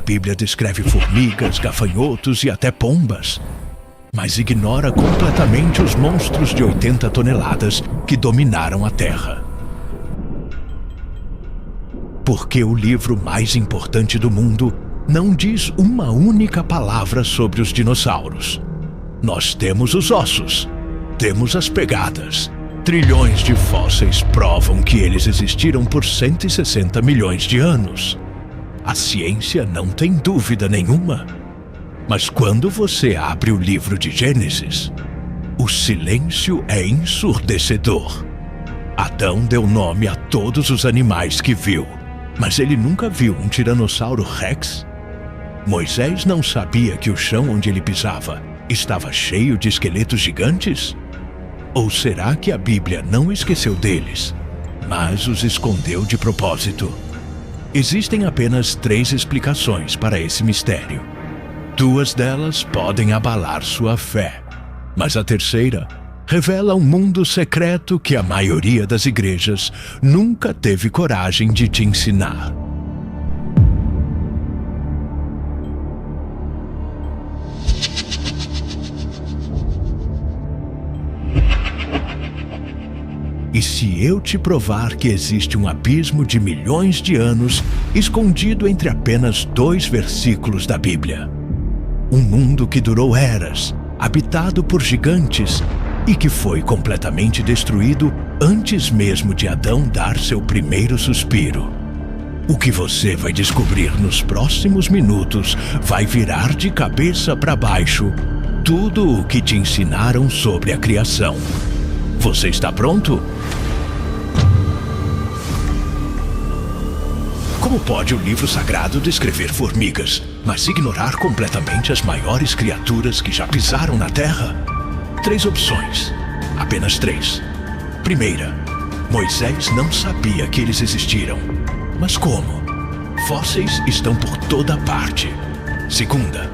Bíblia descreve formigas, gafanhotos e até pombas, mas ignora completamente os monstros de 80 toneladas que dominaram a Terra. Porque o livro mais importante do mundo não diz uma única palavra sobre os dinossauros. Nós temos os ossos, temos as pegadas. Trilhões de fósseis provam que eles existiram por 160 milhões de anos. A ciência não tem dúvida nenhuma. Mas quando você abre o livro de Gênesis, o silêncio é ensurdecedor. Adão deu nome a todos os animais que viu, mas ele nunca viu um Tiranossauro Rex. Moisés não sabia que o chão onde ele pisava estava cheio de esqueletos gigantes? Ou será que a Bíblia não esqueceu deles, mas os escondeu de propósito? Existem apenas 3 explicações para esse mistério. 2 delas podem abalar sua fé, mas a terceira revela um mundo secreto que a maioria das igrejas nunca teve coragem de te ensinar. E se eu te provar que existe um abismo de milhões de anos escondido entre apenas 2 versículos da Bíblia? Um mundo que durou eras, habitado por gigantes e que foi completamente destruído antes mesmo de Adão dar seu primeiro suspiro. O que você vai descobrir nos próximos minutos vai virar de cabeça para baixo tudo o que te ensinaram sobre a criação. Você está pronto? Como pode o livro sagrado descrever formigas, mas ignorar completamente as maiores criaturas que já pisaram na Terra? 3 opções. Apenas 3. Primeira, Moisés não sabia que eles existiram. Mas como? Fósseis estão por toda parte. Segunda,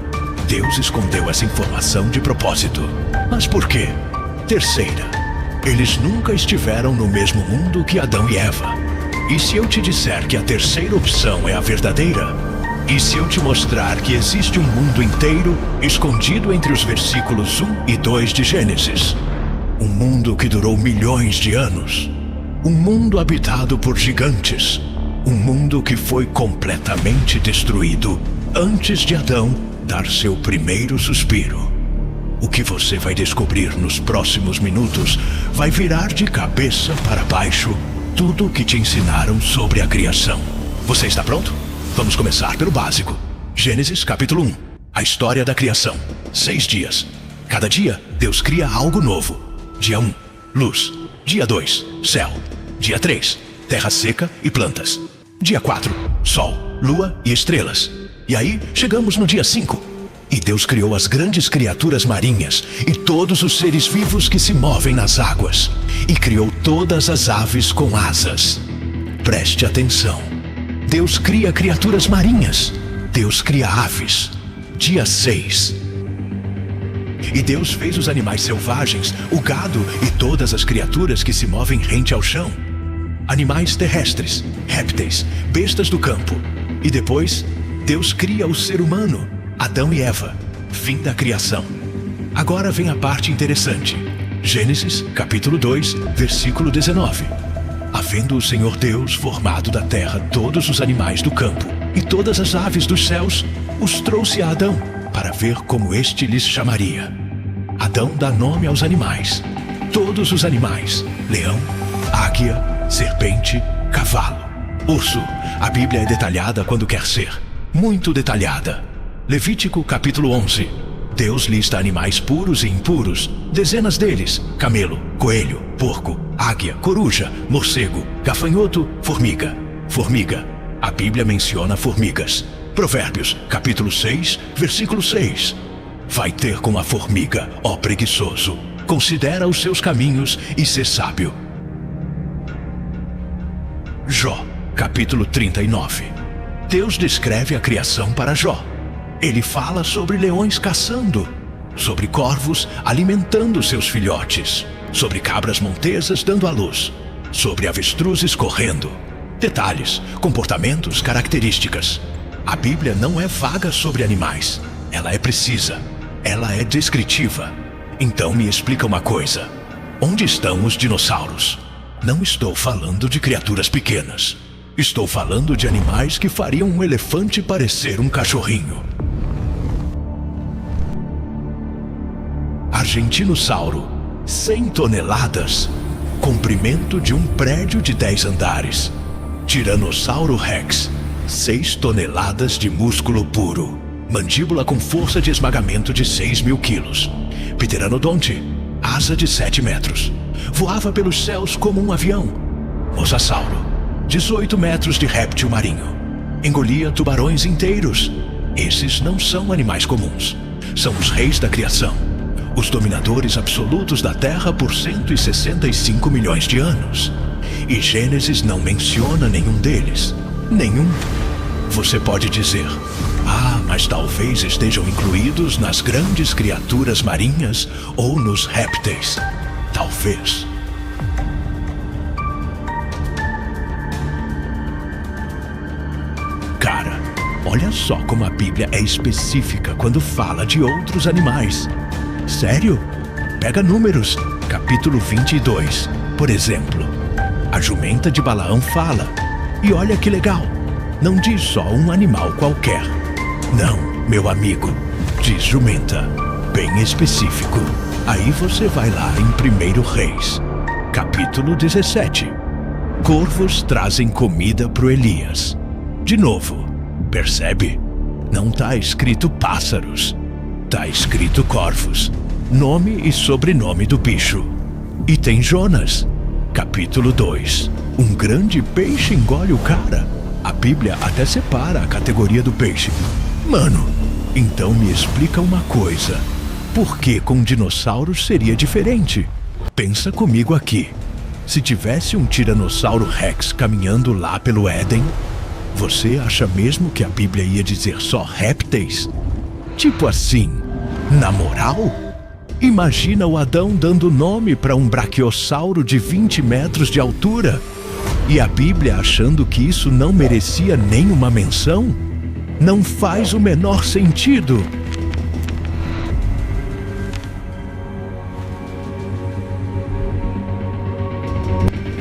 Deus escondeu essa informação de propósito. Mas por quê? Terceira, eles nunca estiveram no mesmo mundo que Adão e Eva. E se eu te disser que a terceira opção é a verdadeira? E se eu te mostrar que existe um mundo inteiro escondido entre os versículos 1 e 2 de Gênesis? Um mundo que durou milhões de anos. Um mundo habitado por gigantes. Um mundo que foi completamente destruído antes de Adão dar seu primeiro suspiro. O que você vai descobrir nos próximos minutos vai virar de cabeça para baixo tudo o que te ensinaram sobre a criação. Você está pronto? Vamos começar pelo básico. Gênesis capítulo 1. A história da criação. 6 dias. Cada dia, Deus cria algo novo. Dia 1, luz. Dia 2, céu. Dia 3, terra seca e plantas. Dia 4, sol, lua e estrelas. E aí, chegamos no dia 5. E Deus criou as grandes criaturas marinhas e todos os seres vivos que se movem nas águas. E criou todas as aves com asas. Preste atenção. Deus cria criaturas marinhas. Deus cria aves. Dia 6. E Deus fez os animais selvagens, o gado e todas as criaturas que se movem rente ao chão. Animais terrestres, répteis, bestas do campo. E depois, Deus cria o ser humano, Adão e Eva, fim da criação. Agora vem a parte interessante. Gênesis, capítulo 2, versículo 19. Havendo o Senhor Deus formado da terra todos os animais do campo e todas as aves dos céus, os trouxe a Adão para ver como este lhes chamaria. Adão dá nome aos animais. Todos os animais: leão, águia, serpente, cavalo, urso. A Bíblia é detalhada quando quer ser, muito detalhada. Levítico capítulo 11. Deus lista animais puros e impuros, dezenas deles: camelo, coelho, porco, águia, coruja, morcego, gafanhoto, formiga. Formiga. A Bíblia menciona formigas. Provérbios, capítulo 6, versículo 6. Vai ter com a formiga, ó preguiçoso. Considera os seus caminhos e sê sábio. Jó, capítulo 39. Deus descreve a criação para Jó. Ele fala sobre leões caçando, sobre corvos alimentando seus filhotes, sobre cabras montesas dando à luz, sobre avestruzes correndo. Detalhes, comportamentos, características. A Bíblia não é vaga sobre animais. Ela é precisa. Ela é descritiva. Então me explica uma coisa. Onde estão os dinossauros? Não estou falando de criaturas pequenas. Estou falando de animais que fariam um elefante parecer um cachorrinho. Argentinossauro, 100 toneladas. Comprimento de um prédio de 10 andares. Tiranossauro Rex, 6 toneladas de músculo puro. Mandíbula com força de esmagamento de 6.000 quilos. Pteranodonte, asa de 7 metros. Voava pelos céus como um avião. Mosasauro, 18 metros de réptil marinho. Engolia tubarões inteiros. Esses não são animais comuns. São os reis da criação. Os dominadores absolutos da Terra por 165 milhões de anos. E Gênesis não menciona nenhum deles. Nenhum. Você pode dizer, mas talvez estejam incluídos nas grandes criaturas marinhas ou nos répteis. Talvez. Cara, olha só como a Bíblia é específica quando fala de outros animais. Sério? Pega Números, capítulo 22, por exemplo. A jumenta de Balaão fala. E olha que legal, não diz só um animal qualquer. Não, meu amigo, diz jumenta, bem específico. Aí você vai lá em 1 Reis, capítulo 17. Corvos trazem comida pro Elias. De novo, percebe? Não tá escrito pássaros. Tá escrito corvos, nome e sobrenome do bicho. E tem Jonas, capítulo 2. Um grande peixe engole o cara. A Bíblia até separa a categoria do peixe. Mano, então me explica uma coisa. Por que com dinossauros seria diferente? Pensa comigo aqui. Se tivesse um Tiranossauro Rex caminhando lá pelo Éden, você acha mesmo que a Bíblia ia dizer só répteis? Tipo assim, na moral? Imagina o Adão dando nome para um braquiossauro de 20 metros de altura e a Bíblia achando que isso não merecia nenhuma menção? Não faz o menor sentido.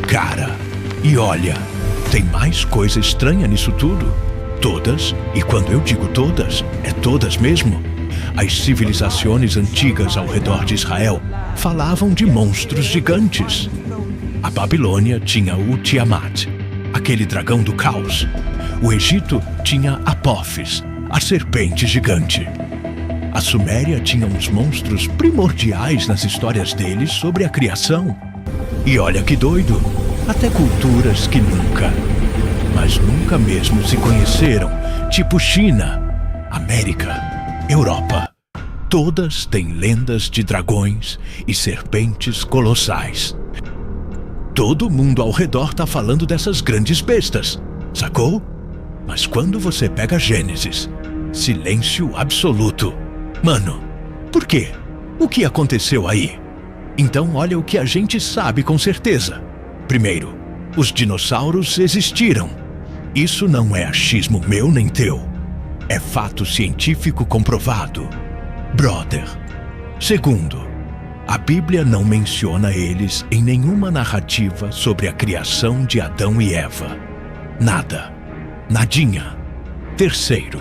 Cara, e olha, tem mais coisa estranha nisso tudo. Todas, e quando eu digo todas, é todas mesmo. As civilizações antigas ao redor de Israel falavam de monstros gigantes. A Babilônia tinha o Tiamat, aquele dragão do caos. O Egito tinha Apófis, a serpente gigante. A Suméria tinha uns monstros primordiais nas histórias deles sobre a criação. E olha que doido, até culturas que nunca, mas nunca mesmo se conheceram, tipo China, América, Europa. Todas têm lendas de dragões e serpentes colossais. Todo mundo ao redor tá falando dessas grandes bestas, sacou? Mas quando você pega Gênesis, silêncio absoluto. Mano, por quê? O que aconteceu aí? Então olha o que a gente sabe com certeza. Primeiro, os dinossauros existiram. Isso não é achismo meu nem teu. É fato científico comprovado. Brother. Segundo, a Bíblia não menciona eles em nenhuma narrativa sobre a criação de Adão e Eva. Nada. Nadinha. Terceiro,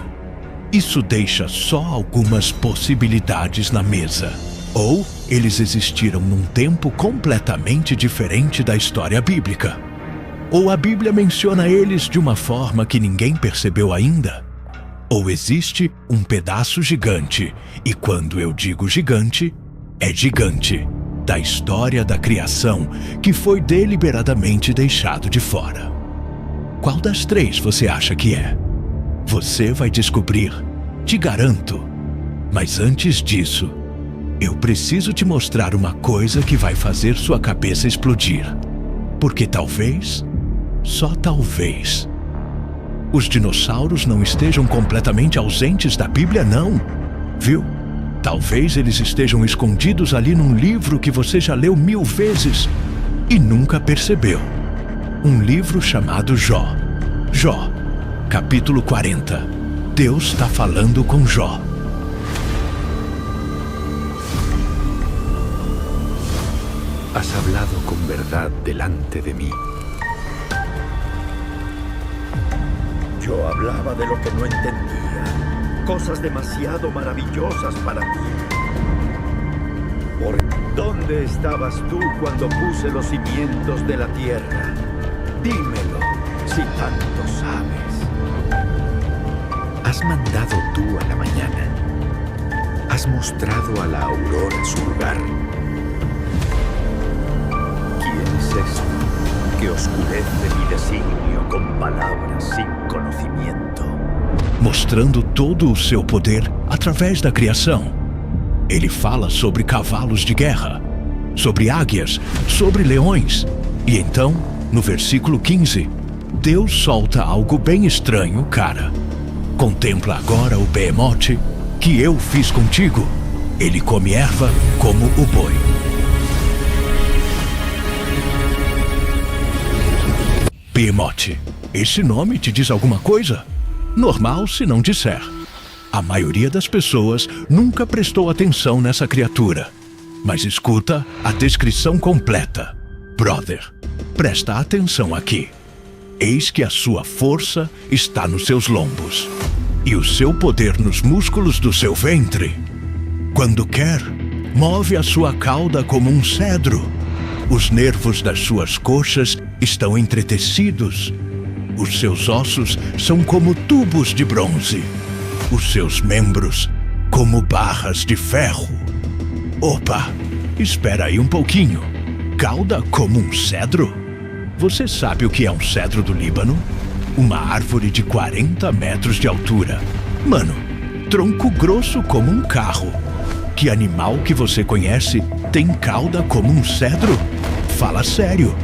isso deixa só algumas possibilidades na mesa. Ou eles existiram num tempo completamente diferente da história bíblica. Ou a Bíblia menciona eles de uma forma que ninguém percebeu ainda. Ou existe um pedaço gigante, e quando eu digo gigante, é gigante, da história da criação que foi deliberadamente deixado de fora. Qual das três você acha que é? Você vai descobrir, te garanto. Mas antes disso, eu preciso te mostrar uma coisa que vai fazer sua cabeça explodir. Porque talvez, só talvez, os dinossauros não estejam completamente ausentes da Bíblia, não. Viu? Talvez eles estejam escondidos ali num livro que você já leu 1000 vezes e nunca percebeu. Um livro chamado Jó. Jó, capítulo 40. Deus está falando com Jó. Has hablado con verdad delante de mí. Yo hablaba de lo que no entendía, cosas demasiado maravillosas para mí. ¿Por dónde estabas tú cuando puse los cimientos de la tierra? Dímelo, si tanto sabes. Has mandado tú a la mañana. Has mostrado a la aurora su lugar. ¿Quién es este que oscurece mi designio con palabras sin conhecimento? Mostrando todo o seu poder através da criação. Ele fala sobre cavalos de guerra, sobre águias, sobre leões. E então, no versículo 15, Deus solta algo bem estranho, cara. Contempla agora o behemote que eu fiz contigo. Ele come erva como o boi. Behemote. Esse nome te diz alguma coisa? Normal se não disser. A maioria das pessoas nunca prestou atenção nessa criatura. Mas escuta a descrição completa. Brother, presta atenção aqui. Eis que a sua força está nos seus lombos, e o seu poder nos músculos do seu ventre. Quando quer, move a sua cauda como um cedro. Os nervos das suas coxas estão entretecidos. Os seus ossos são como tubos de bronze. Os seus membros como barras de ferro. Opa, espera aí um pouquinho. Cauda como um cedro? Você sabe o que é um cedro do Líbano? Uma árvore de 40 metros de altura. Mano, tronco grosso como um carro. Que animal que você conhece tem cauda como um cedro? Fala sério.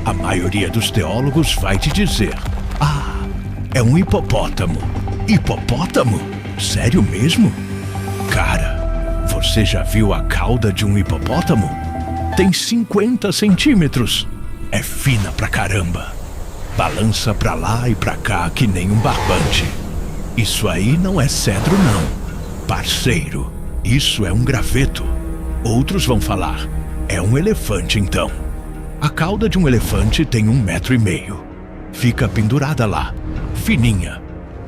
A maioria dos teólogos vai te dizer: ah, é um hipopótamo. Hipopótamo? Sério mesmo? Cara, você já viu a cauda de um hipopótamo? Tem 50 centímetros. É fina pra caramba. Balança pra lá e pra cá que nem um barbante. Isso aí não é cedro não. Parceiro, isso é um graveto. Outros vão falar: é um elefante então. A cauda de um elefante tem 1,5 metros. Fica pendurada lá, fininha.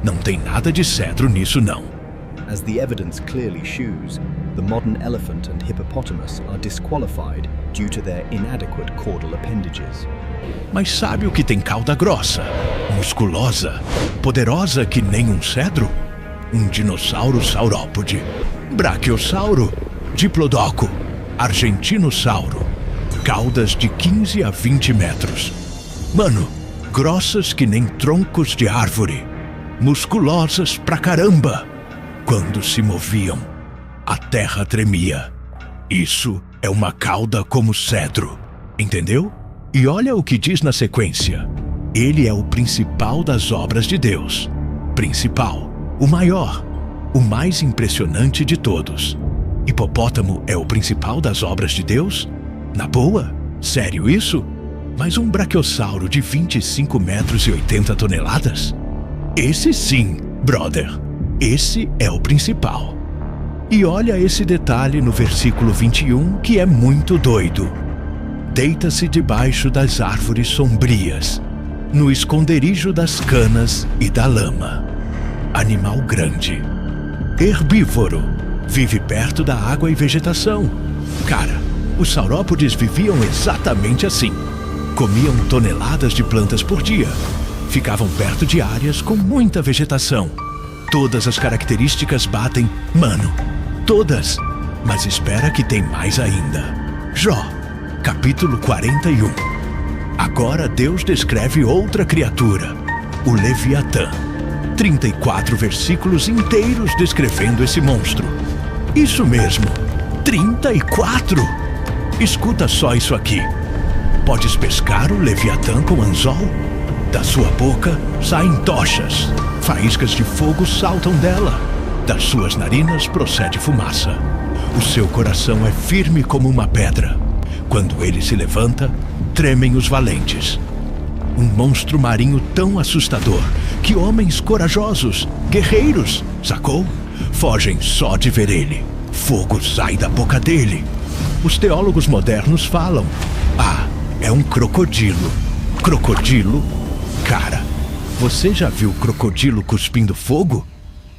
Não tem nada de cedro nisso não. As the evidence clearly shews, the modern elephant and hippopotamus are disqualified due to their inadequate caudal appendages. Mas sabe o que tem cauda grossa, musculosa, poderosa que nem um cedro? Um dinossauro saurópode, braquiosauro, diplodocus, argentinossauro. Caudas de 15 a 20 metros. Mano, grossas que nem troncos de árvore. Musculosas pra caramba. Quando se moviam, a terra tremia. Isso é uma cauda como cedro. Entendeu? E olha o que diz na sequência. Ele é o principal das obras de Deus. Principal, o maior, o mais impressionante de todos. Hipopótamo é o principal das obras de Deus? Na boa? Sério isso? Mas um braquiosauro de 25 metros e 80 toneladas? Esse sim, brother. Esse é o principal. E olha esse detalhe no versículo 21 que é muito doido. Deita-se debaixo das árvores sombrias, no esconderijo das canas e da lama. Animal grande. Herbívoro. Vive perto da água e vegetação. Cara, os saurópodes viviam exatamente assim. Comiam toneladas de plantas por dia. Ficavam perto de áreas com muita vegetação. Todas as características batem, mano. Todas. Mas espera que tem mais ainda. Jó, capítulo 41. Agora Deus descreve outra criatura, o Leviatã. 34 versículos inteiros descrevendo esse monstro. Isso mesmo, 34! Escuta só isso aqui. Podes pescar o Leviatã com anzol? Da sua boca saem tochas. Faíscas de fogo saltam dela. Das suas narinas procede fumaça. O seu coração é firme como uma pedra. Quando ele se levanta, tremem os valentes. Um monstro marinho tão assustador Que homens corajosos, guerreiros, sacou? Fogem só de ver ele. Fogo sai da boca dele. Os teólogos modernos falam: ah, é um crocodilo. Crocodilo? Cara, você já viu crocodilo cuspindo fogo?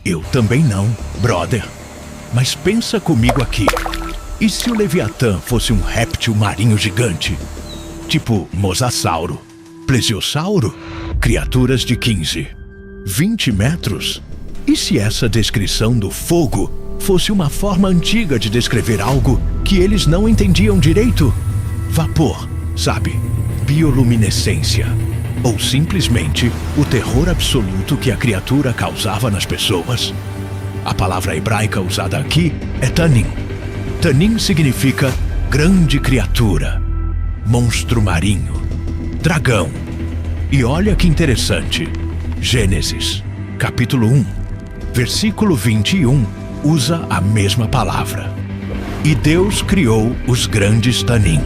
Eu também não, brother. Mas pensa comigo aqui. E se o Leviatã fosse um réptil marinho gigante? Tipo mosasauro, plesiosauro? Criaturas de 15, 20 metros? E se essa descrição do fogo fosse uma forma antiga de descrever algo que eles não entendiam direito? Vapor, sabe? Bioluminescência. Ou simplesmente o terror absoluto que a criatura causava nas pessoas? A palavra hebraica usada aqui é tanim. Tanim significa grande criatura, monstro marinho, dragão. E olha que interessante, Gênesis, capítulo 1, versículo 21, usa a mesma palavra. E Deus criou os grandes tanim,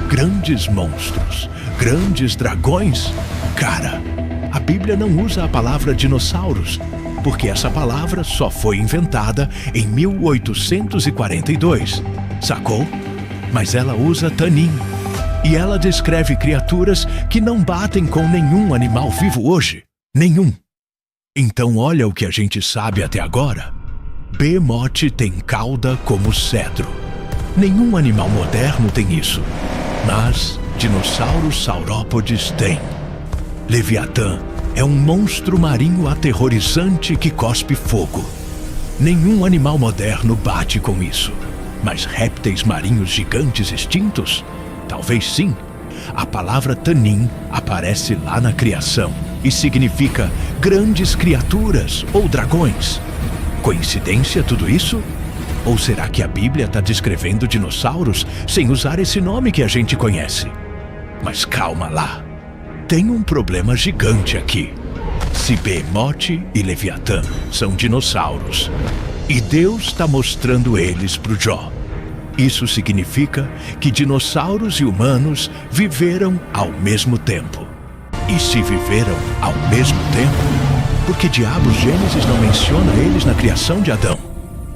grandes monstros, grandes dragões. Cara, a Bíblia não usa a palavra dinossauros, porque essa palavra só foi inventada em 1842, sacou? Mas ela usa tanim, e ela descreve criaturas que não batem com nenhum animal vivo hoje. Nenhum. Então olha o que a gente sabe até agora. Behemoth tem cauda como cedro. Nenhum animal moderno tem isso. Mas dinossauros saurópodes têm. Leviatã é um monstro marinho aterrorizante que cospe fogo. Nenhum animal moderno bate com isso. Mas répteis marinhos gigantes extintos? Talvez sim. A palavra tanim aparece lá na criação e significa grandes criaturas ou dragões. Coincidência tudo isso? Ou será que a Bíblia está descrevendo dinossauros sem usar esse nome que a gente conhece? Mas calma lá. Tem um problema gigante aqui. Se Behemoth e Leviatã são dinossauros, e Deus está mostrando eles para o Jó, isso significa que dinossauros e humanos viveram ao mesmo tempo. E se viveram ao mesmo tempo, por que diabos Gênesis não menciona eles na criação de Adão?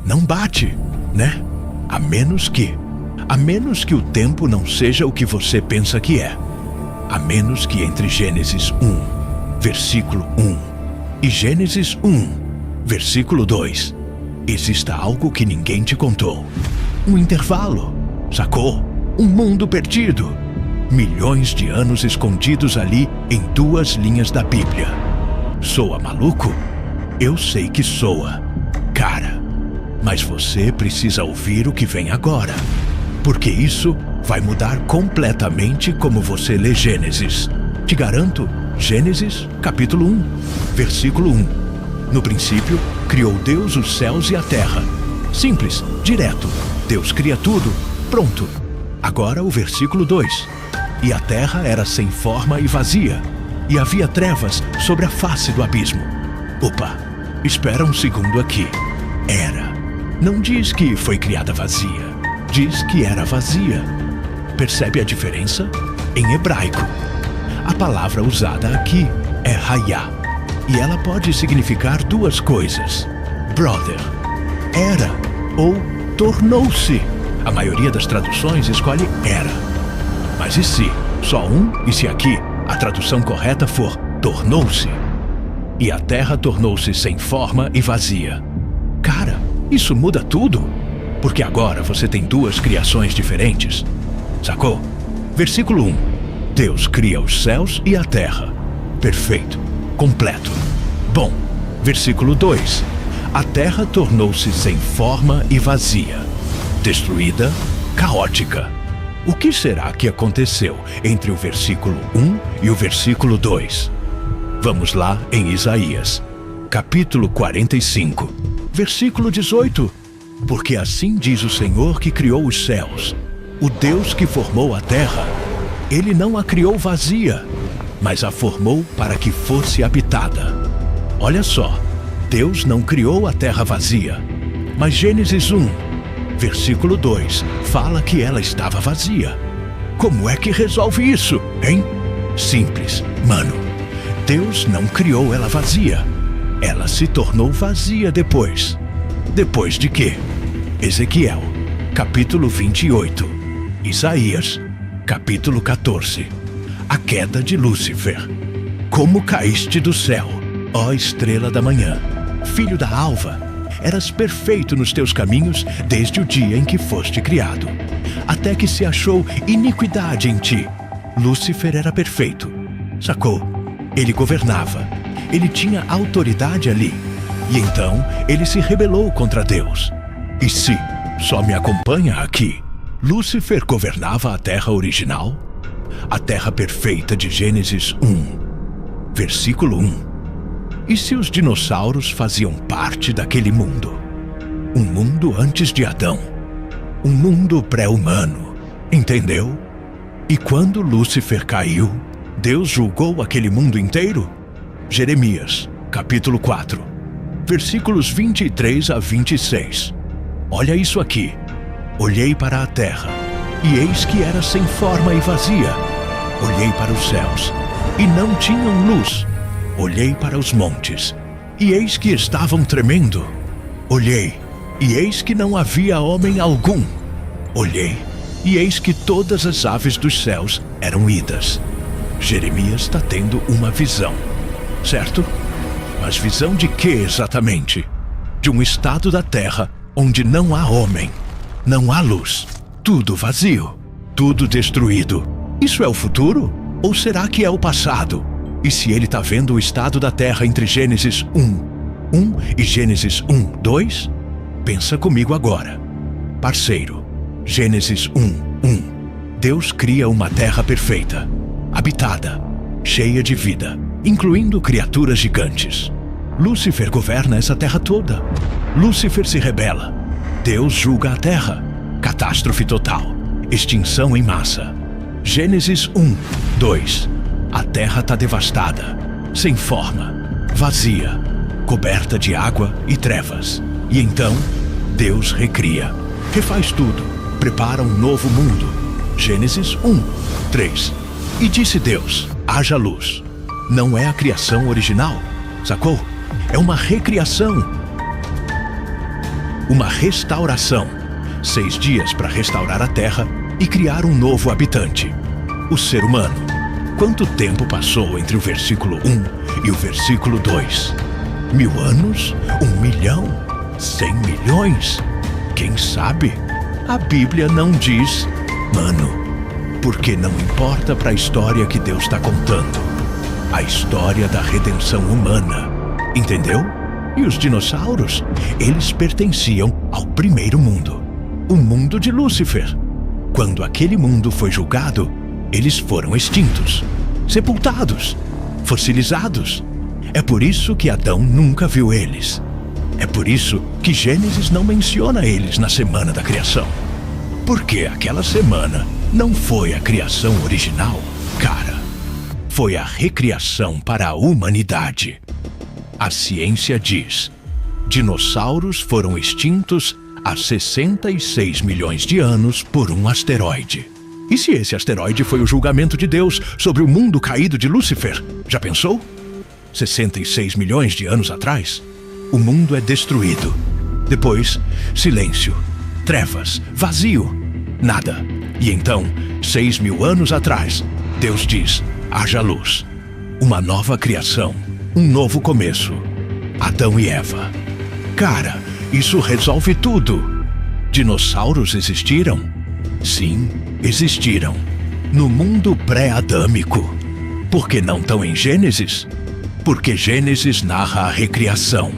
Não bate, né? A menos que o tempo não seja o que você pensa que é. A menos que entre Gênesis 1, versículo 1 e Gênesis 1, versículo 2, exista algo que ninguém te contou. Um intervalo, sacou? Um mundo perdido. Milhões de anos escondidos ali em 2 linhas da Bíblia. Soa maluco? Eu sei que soa. Cara, mas você precisa ouvir o que vem agora. Porque isso vai mudar completamente como você lê Gênesis. Te garanto, Gênesis, capítulo 1, versículo 1. No princípio, criou Deus os céus e a terra. Simples, direto. Deus cria tudo, pronto. Agora o versículo 2. E a terra era sem forma e vazia, e havia trevas sobre a face do abismo. Opa, espera um segundo aqui. Era. Não diz que foi criada vazia. Diz que era vazia. Percebe a diferença? Em hebraico, a palavra usada aqui é hayá, e ela pode significar 2 coisas. Brother, era ou tornou-se. A maioria das traduções escolhe era. Mas e se só um, e se aqui a tradução correta for tornou-se? E a terra tornou-se sem forma e vazia. Cara, isso muda tudo. Porque agora você tem 2 criações diferentes. Sacou? Versículo 1. Deus cria os céus e a terra. Perfeito. Completo. Bom, versículo 2. A terra tornou-se sem forma e vazia. Destruída, caótica. O que será que aconteceu entre o versículo 1 e o versículo 2? Vamos lá em Isaías, capítulo 45, versículo 18. Porque assim diz o Senhor que criou os céus, o Deus que formou a terra. Ele não a criou vazia, mas a formou para que fosse habitada. Olha só, Deus não criou a terra vazia, mas Gênesis 1, versículo 2, fala que ela estava vazia. Como é que resolve isso, hein? Simples, mano. Deus não criou ela vazia. Ela se tornou vazia depois. Depois de quê? Ezequiel, capítulo 28. Isaías, capítulo 14. A queda de Lúcifer. Como caíste do céu, ó estrela da manhã, filho da alva, eras perfeito nos teus caminhos desde o dia em que foste criado, até que se achou iniquidade em ti. Lúcifer era perfeito, sacou? Ele governava, ele tinha autoridade ali, e então ele se rebelou contra Deus. E se só me acompanha aqui, Lúcifer governava a terra original? A terra perfeita de Gênesis 1. Versículo 1. E se os dinossauros faziam parte daquele mundo? Um mundo antes de Adão. Um mundo pré-humano. Entendeu? E quando Lúcifer caiu, Deus julgou aquele mundo inteiro? Jeremias, capítulo 4. Versículos 23 a 26. Olha isso aqui. Olhei para a terra, e eis que era sem forma e vazia. Olhei para os céus, e não tinham luz. Olhei para os montes, e eis que estavam tremendo. Olhei, e eis que não havia homem algum. Olhei, e eis que todas as aves dos céus eram idas. Jeremias está tendo uma visão, certo? Mas visão de quê exatamente? De um estado da terra onde não há homem, não há luz, tudo vazio, tudo destruído. Isso é o futuro? Ou será que é o passado? E se ele está vendo o estado da terra entre Gênesis 1 e Gênesis 2? Pensa comigo agora. Parceiro, Gênesis 1. Deus cria uma terra perfeita, habitada, cheia de vida, incluindo criaturas gigantes. Lúcifer governa essa terra toda. Lúcifer se rebela. Deus julga a terra. Catástrofe total. Extinção em massa. Gênesis 2. A terra está devastada, sem forma, vazia, coberta de água e trevas. E então, Deus recria, refaz tudo, prepara um novo mundo. Gênesis 3. E disse Deus, haja luz. Não é a criação original, sacou? É uma recriação, uma restauração. 6 dias para restaurar a terra e criar um novo habitante, o ser humano. Quanto tempo passou entre o versículo 1 e o versículo 2? 1000 anos? 1 milhão? 100 milhões? Quem sabe? A Bíblia não diz, mano, porque não importa para a história que Deus está contando. A história da redenção humana, entendeu? E os dinossauros, eles pertenciam ao primeiro mundo, o mundo de Lúcifer. Quando aquele mundo foi julgado, eles foram extintos, sepultados, fossilizados. É por isso que Adão nunca viu eles. É por isso que Gênesis não menciona eles na semana da criação. Porque aquela semana não foi a criação original, cara. Foi a recriação para a humanidade. A ciência diz: dinossauros foram extintos há 66 milhões de anos por um asteroide. E se esse asteroide foi o julgamento de Deus sobre o mundo caído de Lúcifer? Já pensou? 66 milhões de anos atrás, o mundo é destruído. Depois, silêncio, trevas, vazio, nada. E então, 6.000 anos atrás, Deus diz, haja luz. Uma nova criação, um novo começo. Adão e Eva. Cara, isso resolve tudo. Dinossauros existiram? Sim, existiram. No mundo pré-adâmico. Por que não estão em Gênesis? Porque Gênesis narra a recriação,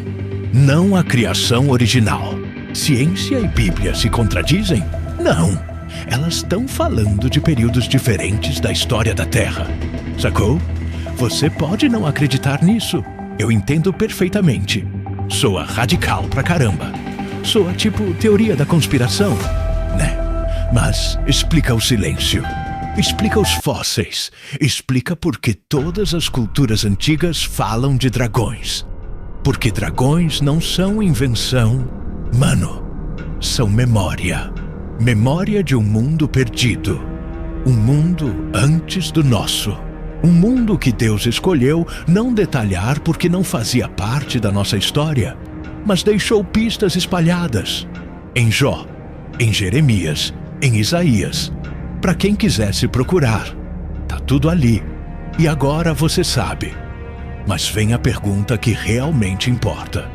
não a criação original. Ciência e Bíblia se contradizem? Não. Elas estão falando de períodos diferentes da história da Terra. Sacou? Você pode não acreditar nisso. Eu entendo perfeitamente. Soa radical pra caramba. Soa tipo teoria da conspiração, né? Mas explica o silêncio. Explica os fósseis. Explica por que todas as culturas antigas falam de dragões. Porque dragões não são invenção, mano. São memória. Memória de um mundo perdido. Um mundo antes do nosso. Um mundo que Deus escolheu não detalhar porque não fazia parte da nossa história, mas deixou pistas espalhadas. Em Jó, em Jeremias, em Isaías. Para quem quisesse procurar. Tá tudo ali. E agora você sabe. Mas vem a pergunta que realmente importa.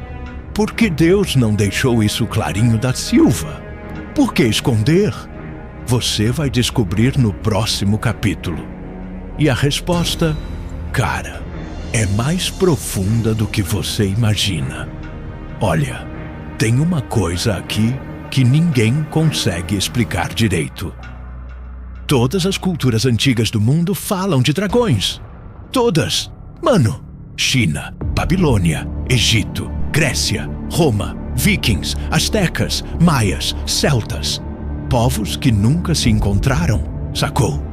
Por que Deus não deixou isso clarinho da Silva? Por que esconder? Você vai descobrir no próximo capítulo. E a resposta, cara, é mais profunda do que você imagina. Olha, tem uma coisa aqui que ninguém consegue explicar direito. Todas as culturas antigas do mundo falam de dragões. Todas. Mano, China, Babilônia, Egito, Grécia, Roma, vikings, astecas, maias, celtas. Povos que nunca se encontraram, sacou?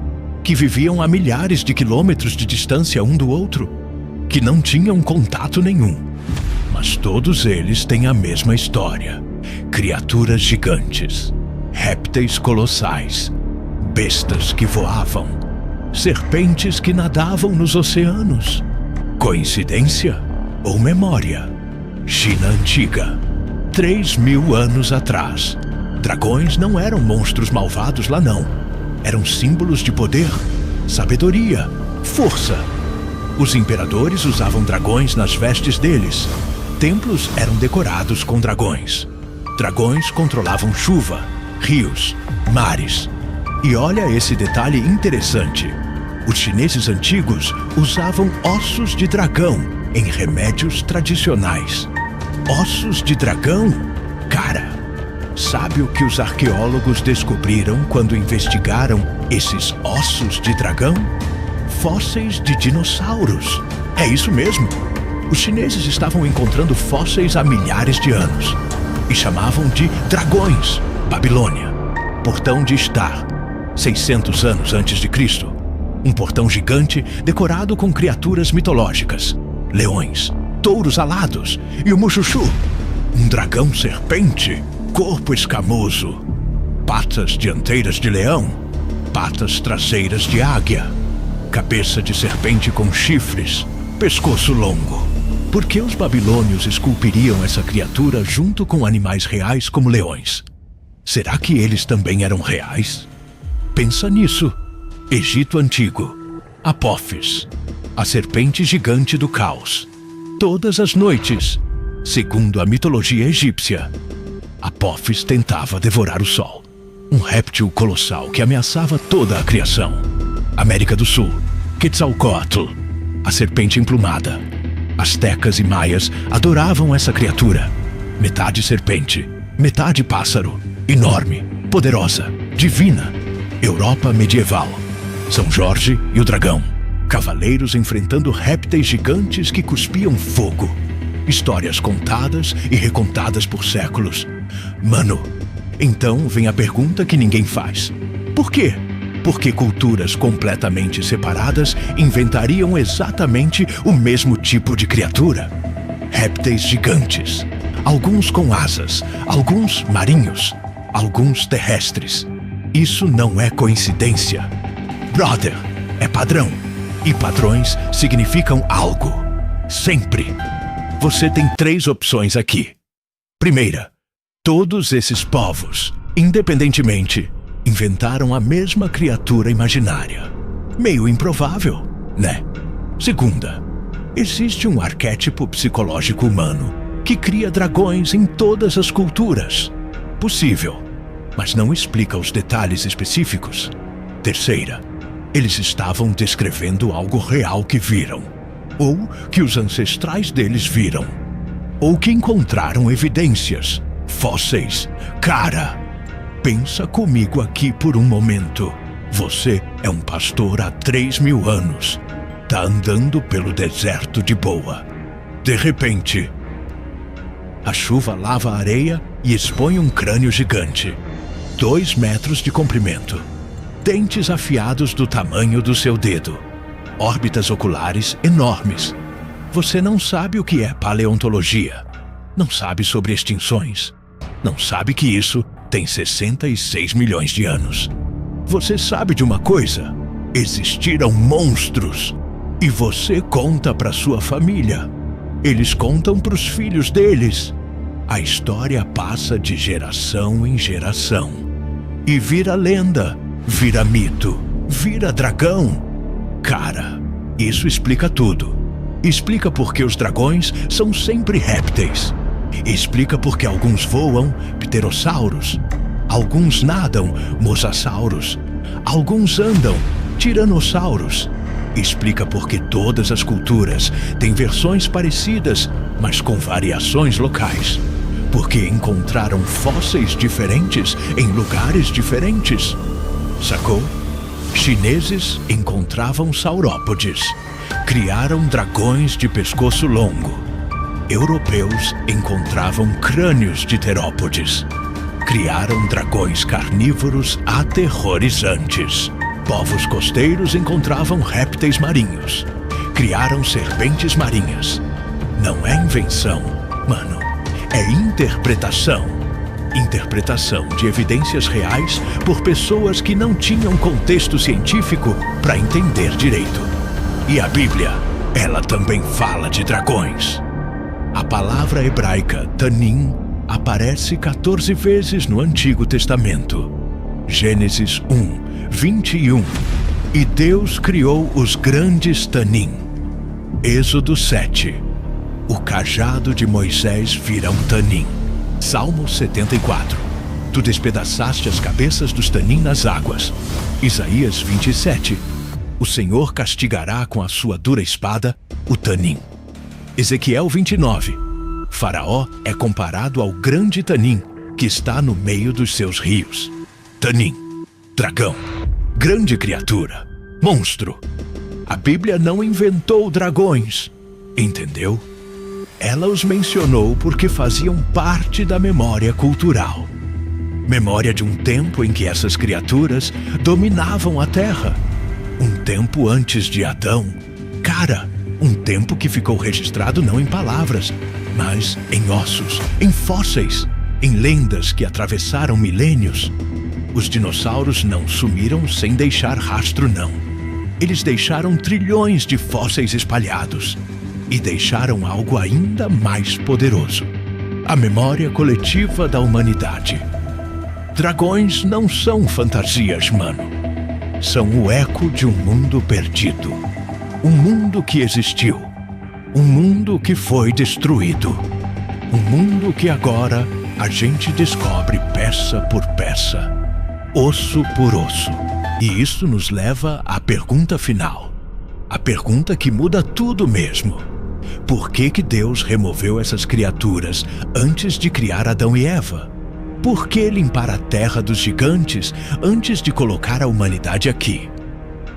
Que viviam a milhares de quilômetros de distância um do outro. Que não tinham contato nenhum. Mas todos eles têm a mesma história. Criaturas gigantes, répteis colossais, bestas que voavam, serpentes que nadavam nos oceanos. Coincidência ou memória? China antiga, 3.000 anos atrás. Dragões não eram monstros malvados lá não. Eram símbolos de poder, sabedoria, força. Os imperadores usavam dragões nas vestes deles. Templos eram decorados com dragões. Dragões controlavam chuva, rios, mares. E olha esse detalhe interessante. Os chineses antigos usavam ossos de dragão em remédios tradicionais. Ossos de dragão? Cara, sabe o que os arqueólogos descobriram quando investigaram esses ossos de dragão? Fósseis de dinossauros. É isso mesmo. Os chineses estavam encontrando fósseis há milhares de anos. E chamavam de dragões. Babilônia. Portão de Estar. 600 anos antes de Cristo. Um portão gigante decorado com criaturas mitológicas. Leões, touros alados e o Muxuxu. Um dragão serpente, corpo escamoso. Patas dianteiras de leão. Patas traseiras de águia. Cabeça de serpente com chifres. Pescoço longo. Por que os babilônios esculpiriam essa criatura junto com animais reais como leões? Será que eles também eram reais? Pensa nisso. Egito Antigo. Apófis. A serpente gigante do caos. Todas as noites, segundo a mitologia egípcia, Apófis tentava devorar o sol. Um réptil colossal que ameaçava toda a criação. América do Sul. Quetzalcóatl. A serpente emplumada. Astecas e maias adoravam essa criatura. Metade serpente, metade pássaro. Enorme, poderosa, divina. Europa medieval. São Jorge e o dragão. Cavaleiros enfrentando répteis gigantes que cuspiam fogo. Histórias contadas e recontadas por séculos. Mano, então vem a pergunta que ninguém faz. Por quê? Porque culturas completamente separadas inventariam exatamente o mesmo tipo de criatura. Répteis gigantes. Alguns com asas, alguns marinhos, alguns terrestres. Isso não é coincidência. Brother, é padrão. E padrões significam algo. Sempre. Você tem 3 opções aqui. Primeira, todos esses povos, independentemente, inventaram a mesma criatura imaginária. Meio improvável, né? Segunda, existe um arquétipo psicológico humano que cria dragões em todas as culturas. Possível, mas não explica os detalhes específicos. Terceira, eles estavam descrevendo algo real que viram, ou que os ancestrais deles viram, ou que encontraram evidências, fósseis. Cara, pensa comigo aqui por um momento. Você é um pastor há 3.000 anos. Tá andando pelo deserto de boa. De repente, a chuva lava a areia e expõe um crânio gigante. 2 metros de comprimento. Dentes afiados do tamanho do seu dedo. Órbitas oculares enormes. Você não sabe o que é paleontologia. Não sabe sobre extinções. Não sabe que isso tem 66 milhões de anos. Você sabe de uma coisa? Existiram monstros. E você conta para sua família. Eles contam para os filhos deles. A história passa de geração em geração. E vira lenda, vira mito, vira dragão. Cara, isso explica tudo. Explica por que os dragões são sempre répteis. Explica por que alguns voam, pterossauros. Alguns nadam, mosassauros. Alguns andam, tiranossauros. Explica por que todas as culturas têm versões parecidas, mas com variações locais. Porque encontraram fósseis diferentes em lugares diferentes. Sacou? Chineses encontravam saurópodes. Criaram dragões de pescoço longo. Europeus encontravam crânios de terópodes. Criaram dragões carnívoros aterrorizantes. Povos costeiros encontravam répteis marinhos. Criaram serpentes marinhas. Não é invenção, mano. É interpretação. Interpretação de evidências reais por pessoas que não tinham contexto científico para entender direito. E a Bíblia, ela também fala de dragões. A palavra hebraica Tanim aparece 14 vezes no Antigo Testamento. Gênesis 1, 21. E Deus criou os grandes Tanim. Êxodo 7. O cajado de Moisés vira um Tanim. Salmo 74. Tu despedaçaste as cabeças dos Tanim nas águas. Isaías 27. O Senhor castigará com a sua dura espada o Tanim. Ezequiel 29. Faraó é comparado ao grande Tanim que está no meio dos seus rios. Tanim, dragão, grande criatura, monstro. A Bíblia não inventou dragões, entendeu? Ela os mencionou porque faziam parte da memória cultural. Memória de um tempo em que essas criaturas dominavam a terra. Um tempo antes de Adão. Cara, um tempo que ficou registrado não em palavras, mas em ossos, em fósseis, em lendas que atravessaram milênios. Os dinossauros não sumiram sem deixar rastro, não. Eles deixaram trilhões de fósseis espalhados. E deixaram algo ainda mais poderoso: a memória coletiva da humanidade. Dragões não são fantasias, mano. São o eco de um mundo perdido. Um mundo que existiu. Um mundo que foi destruído. Um mundo que agora a gente descobre peça por peça, osso por osso. E isso nos leva à pergunta final. A pergunta que muda tudo mesmo. Por que Deus removeu essas criaturas antes de criar Adão e Eva? Por que limpar a terra dos gigantes antes de colocar a humanidade aqui?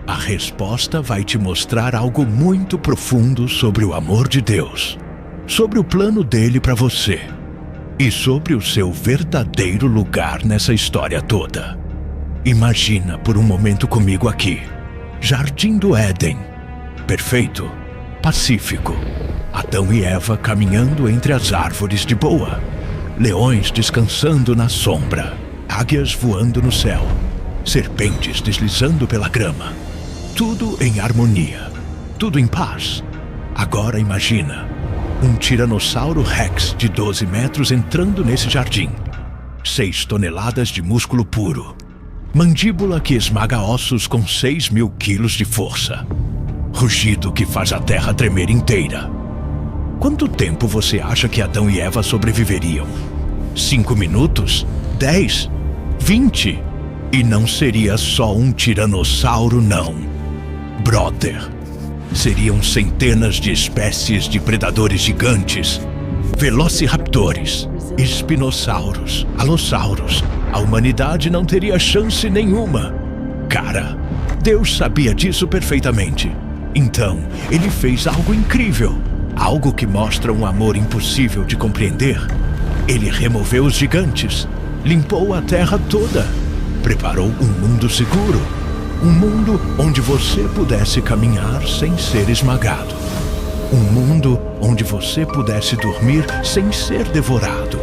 A resposta vai te mostrar algo muito profundo sobre o amor de Deus, sobre o plano dele para você e sobre o seu verdadeiro lugar nessa história toda. Imagina por um momento comigo aqui. Jardim do Éden. Perfeito. Pacífico. Adão e Eva caminhando entre as árvores de boa. Leões descansando na sombra. Águias voando no céu. Serpentes deslizando pela grama. Tudo em harmonia. Tudo em paz. Agora imagina um tiranossauro rex de 12 metros entrando nesse jardim. 6 toneladas de músculo puro. Mandíbula que esmaga ossos com 6.000 quilos de força. Rugido que faz a terra tremer inteira. Quanto tempo você acha que Adão e Eva sobreviveriam? 5 minutos? 10? 20? E não seria só um tiranossauro, não. Brother. Seriam centenas de espécies de predadores gigantes. Velociraptores, espinossauros, alossauros. A humanidade não teria chance nenhuma. Cara, Deus sabia disso perfeitamente. Então, ele fez algo incrível. Algo que mostra um amor impossível de compreender. Ele removeu os gigantes. Limpou a terra toda. Preparou um mundo seguro. Um mundo onde você pudesse caminhar sem ser esmagado. Um mundo onde você pudesse dormir sem ser devorado.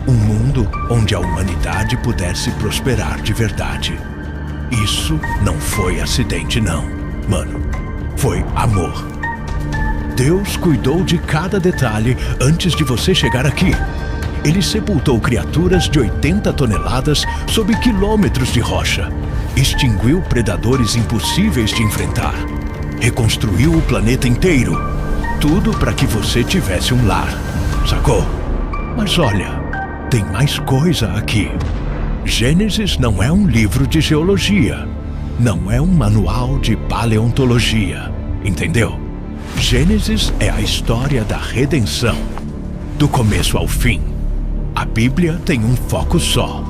Um mundo onde a humanidade pudesse prosperar de verdade. Isso não foi acidente, não, mano. Foi amor. Deus cuidou de cada detalhe antes de você chegar aqui. Ele sepultou criaturas de 80 toneladas sob quilômetros de rocha. Extinguiu predadores impossíveis de enfrentar. Reconstruiu o planeta inteiro. Tudo para que você tivesse um lar. Sacou? Mas olha, tem mais coisa aqui. Gênesis não é um livro de geologia. Não é um manual de paleontologia. Entendeu? Gênesis é a história da redenção. Do começo ao fim. A Bíblia tem um foco só.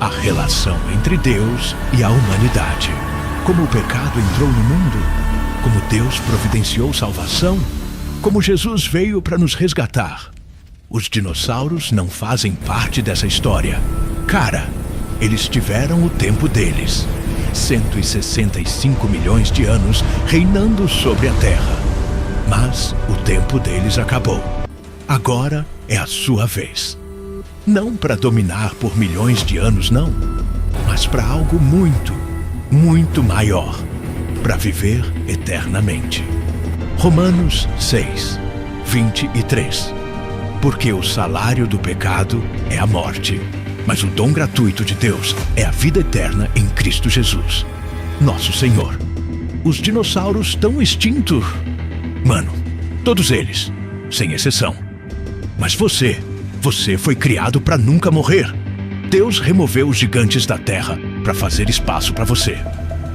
A relação entre Deus e a humanidade. Como o pecado entrou no mundo. Como Deus providenciou salvação. Como Jesus veio para nos resgatar. Os dinossauros não fazem parte dessa história. Cara, eles tiveram o tempo deles. 165 milhões de anos reinando sobre a Terra. Mas o tempo deles acabou. Agora é a sua vez. Não para dominar por milhões de anos, não. Mas para algo muito, muito maior. Para viver eternamente. Romanos 6, 23. Porque o salário do pecado é a morte. Mas o dom gratuito de Deus é a vida eterna em Cristo Jesus, nosso Senhor. Os dinossauros estão extintos. Mano, todos eles, sem exceção. Mas você foi criado para nunca morrer. Deus removeu os gigantes da terra para fazer espaço para você.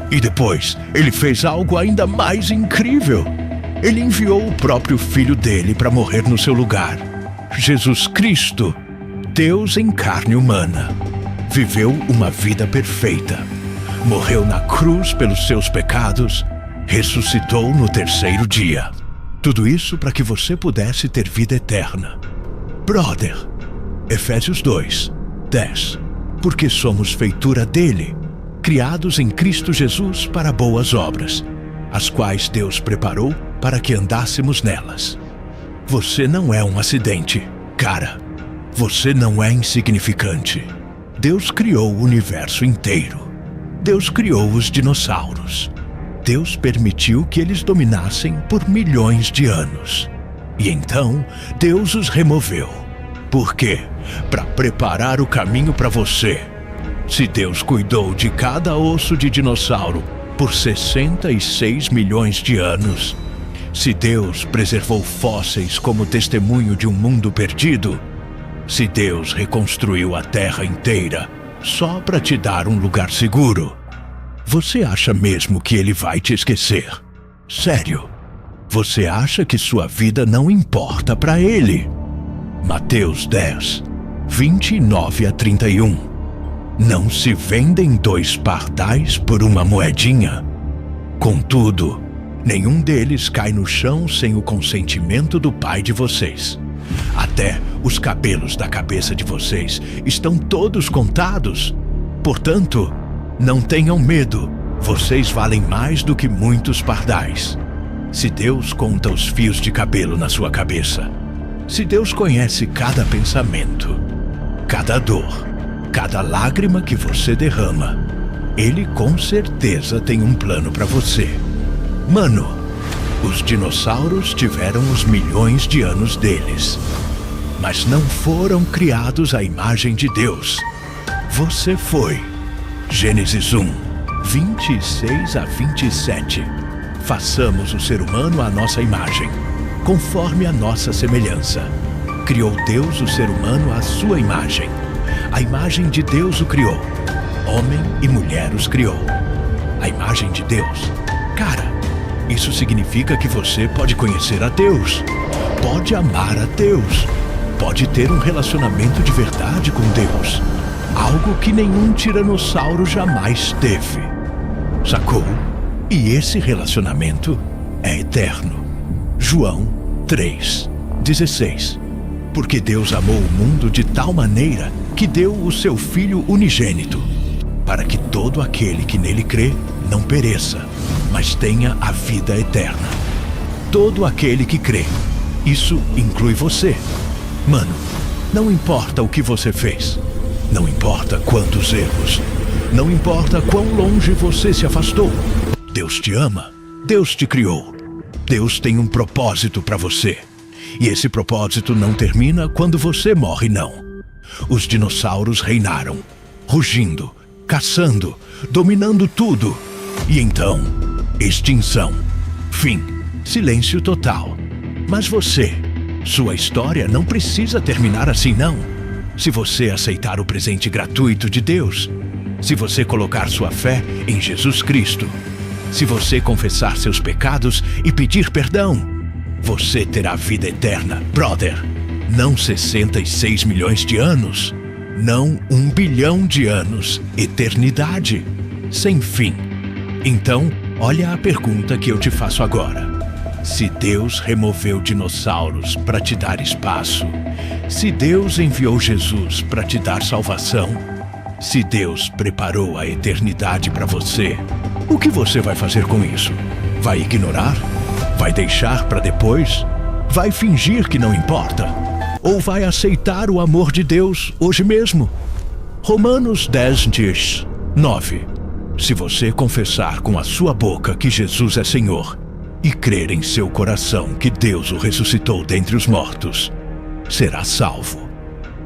E depois, ele fez algo ainda mais incrível. Ele enviou o próprio filho dele para morrer no seu lugar. Jesus Cristo, Deus em carne humana, viveu uma vida perfeita. Morreu na cruz pelos seus pecados, ressuscitou no terceiro dia. Tudo isso para que você pudesse ter vida eterna. Brother, Efésios 2, 10. Porque somos feitura dele, criados em Cristo Jesus para boas obras, as quais Deus preparou para que andássemos nelas. Você não é um acidente, cara. Você não é insignificante. Deus criou o universo inteiro. Deus criou os dinossauros. Deus permitiu que eles dominassem por milhões de anos. E então, Deus os removeu. Por quê? Para preparar o caminho para você. Se Deus cuidou de cada osso de dinossauro por 66 milhões de anos, se Deus preservou fósseis como testemunho de um mundo perdido, se Deus reconstruiu a Terra inteira só para te dar um lugar seguro, você acha mesmo que Ele vai te esquecer? Sério? Você acha que sua vida não importa para Ele? Mateus 10, 29 a 31. Não se vendem 2 pardais por uma moedinha? Contudo, nenhum deles cai no chão sem o consentimento do Pai de vocês. Até os cabelos da cabeça de vocês estão todos contados. Portanto, não tenham medo, vocês valem mais do que muitos pardais. Se Deus conta os fios de cabelo na sua cabeça, se Deus conhece cada pensamento, cada dor, cada lágrima que você derrama, Ele com certeza tem um plano para você. Mano, os dinossauros tiveram os milhões de anos deles, mas não foram criados à imagem de Deus. Você foi. Gênesis 1, 26 a 27. Façamos o ser humano à nossa imagem, conforme a nossa semelhança. Criou Deus o ser humano à sua imagem. A imagem de Deus o criou. Homem e mulher os criou. A imagem de Deus. Cara, isso significa que você pode conhecer a Deus, pode amar a Deus, pode ter um relacionamento de verdade com Deus. Algo que nenhum tiranossauro jamais teve. Sacou? E esse relacionamento é eterno. João 3, 16. Porque Deus amou o mundo de tal maneira que deu o seu Filho unigênito, para que todo aquele que nele crê não pereça, mas tenha a vida eterna. Todo aquele que crê. Isso inclui você. Mano, não importa o que você fez. Não importa quantos erros. Não importa quão longe você se afastou. Deus te ama. Deus te criou. Deus tem um propósito para você. E esse propósito não termina quando você morre, não. Os dinossauros reinaram, rugindo, caçando, dominando tudo. E então, extinção, fim, silêncio total. Mas você, sua história não precisa terminar assim, não. Se você aceitar o presente gratuito de Deus, se você colocar sua fé em Jesus Cristo, se você confessar seus pecados e pedir perdão, você terá vida eterna, brother. Não 66 milhões de anos, não 1 bilhão de anos, eternidade, sem fim. Então, olha a pergunta que eu te faço agora. Se Deus removeu dinossauros para te dar espaço, se Deus enviou Jesus para te dar salvação, se Deus preparou a eternidade para você, o que você vai fazer com isso? Vai ignorar? Vai deixar para depois? Vai fingir que não importa? Ou vai aceitar o amor de Deus hoje mesmo? Romanos 10 diz, 9. Se você confessar com a sua boca que Jesus é Senhor e crer em seu coração que Deus o ressuscitou dentre os mortos, será salvo.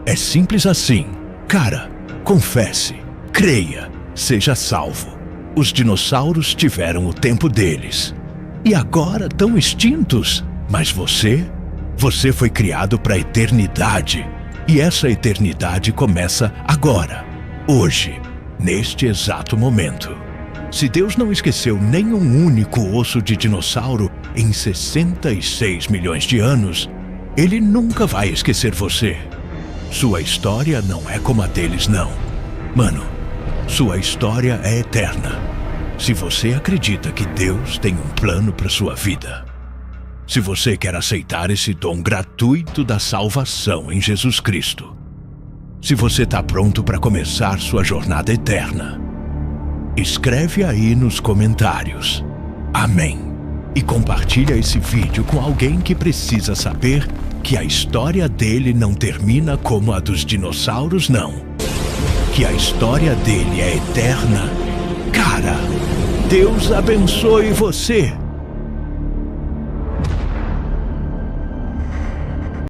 É simples assim. Cara, confesse, creia, seja salvo. Os dinossauros tiveram o tempo deles. E agora estão extintos. Mas você foi criado para a eternidade. E essa eternidade começa agora, hoje, neste exato momento. Se Deus não esqueceu nenhum único osso de dinossauro em 66 milhões de anos, Ele nunca vai esquecer você. Sua história não é como a deles, não. Mano, sua história é eterna. Se você acredita que Deus tem um plano para sua vida, se você quer aceitar esse dom gratuito da salvação em Jesus Cristo, se você está pronto para começar sua jornada eterna, escreve aí nos comentários. Amém. E compartilha esse vídeo com alguém que precisa saber que a história dele não termina como a dos dinossauros, não. Que a história dele é eterna. Cara, Deus abençoe você.